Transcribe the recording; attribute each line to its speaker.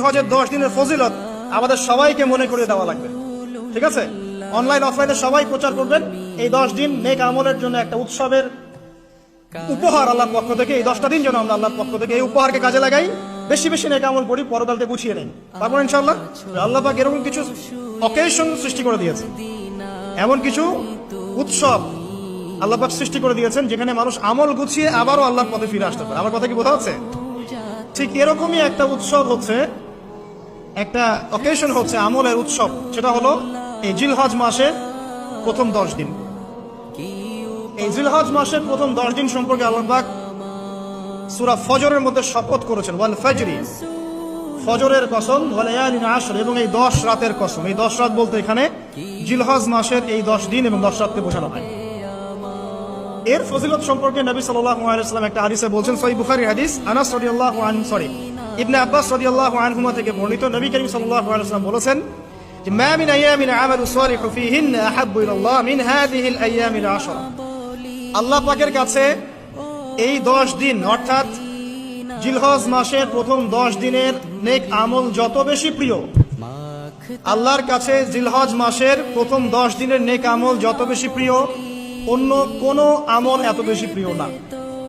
Speaker 1: হজের 10 দিনের ফজিলত আমাদের সবাইকে মনে করে দেওয়া লাগবে। ঠিক আছে, অনলাইন অফলাইনে সবাই প্রচার করবেন। এই 10 দিন নেক আমলের জন্য একটা উৎসবের উপহার আল্লাহর পক্ষ থেকে। এই 10টা দিন যেন আমরা আল্লাহর পক্ষ থেকে এই উপহারকে কাজে লাগাই, বেশি বেশি নেক আমল করি, পরকালকে গুছিয়ে নেই। তারপর ইনশাআল্লাহ আল্লাহ পাক এরকম কিছু অকেশন সৃষ্টি করে দিয়েছে, এমন কিছু উৎসব আল্লাহ পাক সৃষ্টি করে দিয়েছেন যেখানে মানুষ আমল গুছিয়ে আবারও আল্লাহর পথে ফিরে আসতে পারে। আমার কথা কি বোঝা যাচ্ছে? ঠিক এরকমই একটা উৎসব হচ্ছে, একটা অকেশন হচ্ছে আমলের উৎসব, সেটা হলো এই জিলহজ মাসের প্রথম 10 দিন। এই জিলহজ মাসের প্রথম 10 দিন সম্পর্কে আল্লাহ পাক সূরা ফজরের মধ্যে শপথ করেছেন, ওয়াল ফাজরি, ফজরের কসম, ওয়া লায়ালিন আশর, এবং এই 10 রাতের কসম। এই 10 রাত বলতে এখানে জিলহজ মাসের এই 10 দিন এবং 10 রাতকে বোঝানো হয়। এর ফজিলত সম্পর্কে নবী সাল্লাল্লাহু আলাইহি ওয়াসাল্লাম একটা হাদিসে বলছেন, সহিহ বুখারী হাদিস, আনাস রাদিয়াল্লাহু আনহু ইবনে আব্বাস রাদিয়াল্লাহু আনহুমা থেকে বর্ণিত, নবী করিম সাল্লাল্লাহু আলাইহি ওয়াসাল্লাম বলেছেন যে মা মিন আইয়ামিন আমালু সালিহু ফীহিন্না আহাব্বু ইলাল্লাহ মিন হাযিহিল আইয়ামিল আশরা। আল্লাহ পাকের কাছে এই 10 দিন অর্থাৎ জিলহজ মাসের প্রথম 10 দিনের নেক আমল যত বেশি প্রিয়, আল্লাহর কাছে জিলহজ মাসের প্রথম 10 দিনের নেক আমল যত বেশি প্রিয়, অন্য কোনো আমল এত বেশি প্রিয় না।